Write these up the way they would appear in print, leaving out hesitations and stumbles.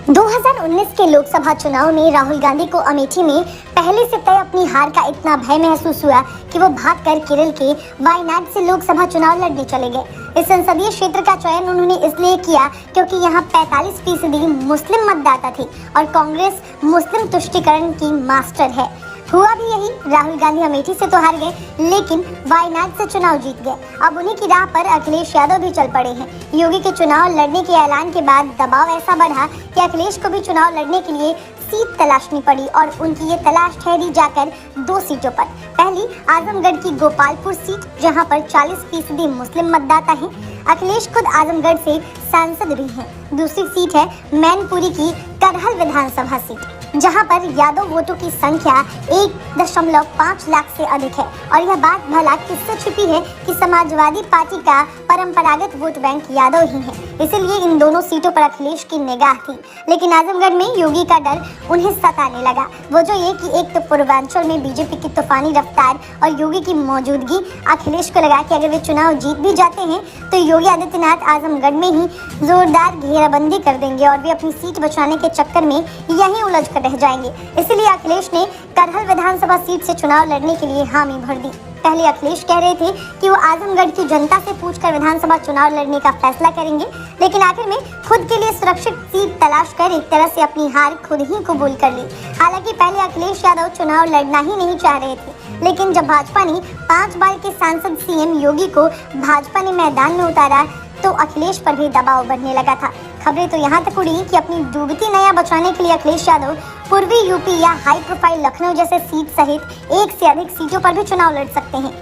2019 के लोकसभा चुनाव में राहुल गांधी को अमेठी में पहले से तय अपनी हार का इतना भय महसूस हुआ कि वो भागकर केरल के वायनाड से लोकसभा चुनाव लड़ने चले गए। इस संसदीय क्षेत्र का चयन उन्होंने इसलिए किया क्योंकि यहाँ 45% मुस्लिम मतदाता थे और कांग्रेस मुस्लिम तुष्टीकरण की मास्टर है। हुआ भी यही, राहुल गांधी अमेठी से तो हार गए लेकिन वायनाड से चुनाव जीत गए। अब उन्हीं की राह पर अखिलेश यादव भी चल पड़े हैं। योगी के चुनाव लड़ने के ऐलान के बाद दबाव ऐसा बढ़ा कि अखिलेश को भी चुनाव लड़ने के लिए सीट तलाशनी पड़ी और उनकी ये तलाश ठहरी जाकर 2 सीटों पर। पहली आजमगढ़ की गोपालपुर सीट जहां पर 40% मुस्लिम मतदाता हैं। अखिलेश खुद आजमगढ़ से सांसद भी हैं। दूसरी सीट है मैनपुरी की करहल विधानसभा सीट जहां पर यादव वोटों की संख्या 1.5 लाख से अधिक है और यह बात भला किससे छिपी है कि समाजवादी पार्टी का परंपरागत वोट बैंक यादव ही है, इसलिए इन दोनों सीटों पर अखिलेश की निगाह थी। लेकिन आजमगढ़ में योगी का डर उन्हें सताने लगा। वो जो ये कि एक तो पूर्वांचल में बीजेपी की तूफानी रफ्तार और योगी की मौजूदगी, अखिलेश को लगा कि अगर वे चुनाव जीत भी जाते हैं तो योगी आदित्यनाथ आजमगढ़ में ही जोरदार घेराबंदी कर देंगे और वे अपनी सीट बचाने के चक्कर में यहीं उलझ कर रह जाएंगे। इसलिए अखिलेश ने करहल विधानसभा सीट से चुनाव लड़ने के लिए हामी भर दी। पहले अखिलेश कह रहे थे कि वो आजमगढ़ की जनता से पूछकर विधानसभा चुनाव लड़ने का फैसला करेंगे, लेकिन आखिर में खुद के लिए सुरक्षित सीट तलाश कर एक तरह से अपनी हार खुद ही कबूल कर ली। हालांकि पहले अखिलेश यादव चुनाव लड़ना ही नहीं चाह रहे थे, लेकिन जब भाजपा ने 5 बार के सांसद सीएम योगी को भाजपा ने मैदान में उतारा तो अखिलेश पर भी दबाव बढ़ने लगा था। खबरें तो यहाँ तक उड़ी कि अपनी डूबती नैया बचाने के लिए अखिलेश यादव पूर्वी यूपी या हाई प्रोफाइल लखनऊ जैसे सीट सहित 1 से अधिक सीटों पर भी चुनाव लड़ सकते हैं।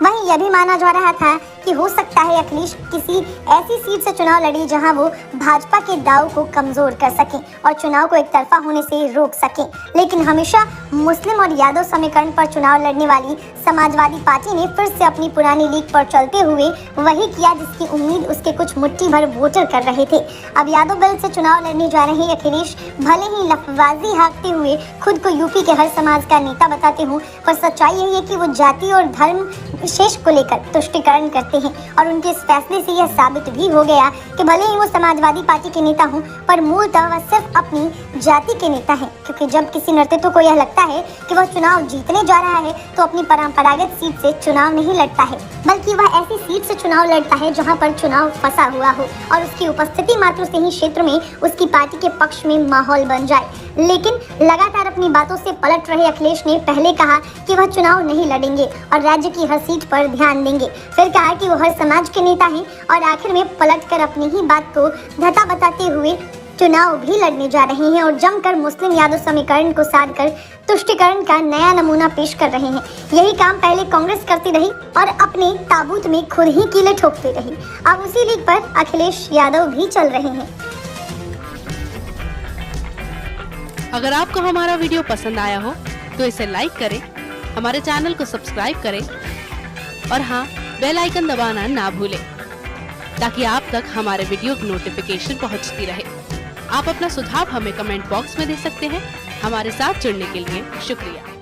वहीं यह भी माना जा रहा था कि हो सकता है अखिलेश किसी ऐसी सीट से चुनाव लड़े जहां वो भाजपा के दाव को कमजोर कर सकें और चुनाव को एकतरफा होने से रोक सकें। लेकिन हमेशा मुस्लिम और यादव समीकरण पर चुनाव लड़ने वाली समाजवादी पार्टी ने फिर से अपनी पुरानी लीग पर चलते हुए वही किया जिसकी उम्मीद उसके कुछ मुट्ठी भर वोटर कर रहे थे। अब यादव दल से चुनाव लड़ने जा रहे अखिलेश भले ही लफबाजी हाँकते हुए खुद को यूपी के हर समाज का नेता बताते हों, पर सच्चाई यही है कि वो जाति और धर्म विशेष को लेकर तुष्टीकरण करते हैं और उनके इस फैसले से यह साबित भी हो गया कि भले ही वो समाजवादी पार्टी के नेता हों, पर मूलतः वह सिर्फ अपनी जाति के नेता हैं। क्योंकि जब किसी नेतृत्व को यह लगता है कि वह चुनाव जीतने जा रहा है तो अपनी परंपरागत सीट से चुनाव नहीं लड़ता है, बल्कि वह ऐसी सीट से चुनाव लड़ता है जहां पर चुनाव फंसा हुआ हो और उसकी उपस्थिति मात्र से ही क्षेत्र में उसकी पार्टी के पक्ष में माहौल बन जाए। लेकिन लगातार अपनी बातों से पलट रहे अखिलेश ने पहले कहा कि वह चुनाव नहीं लड़ेंगे और राज्य की हर सीट पर ध्यान देंगे, फिर कहा कि वो हर समाज के नेता हैं और आखिर में पलटकर अपनी ही बात को धता बताते हुए चुनाव भी लड़ने जा रहे हैं और जमकर मुस्लिम यादव समीकरण को साधकर तुष्टीकरण का नया नमूना पेश कर रहे हैं। यही काम पहले कांग्रेस करती रही और अपने ताबूत में खुद ही कीले ठोकती रही। अब उसी लीग पर अखिलेश यादव भी चल रहे हैं। अगर आपको हमारा वीडियो पसंद आया हो तो इसे लाइक करें, हमारे चैनल को सब्सक्राइब करें और हाँ, बेल आइकन दबाना ना भूलें ताकि आप तक हमारे वीडियो की नोटिफिकेशन पहुंचती रहे। आप अपना सुझाव हमें कमेंट बॉक्स में दे सकते हैं। हमारे साथ जुड़ने के लिए शुक्रिया।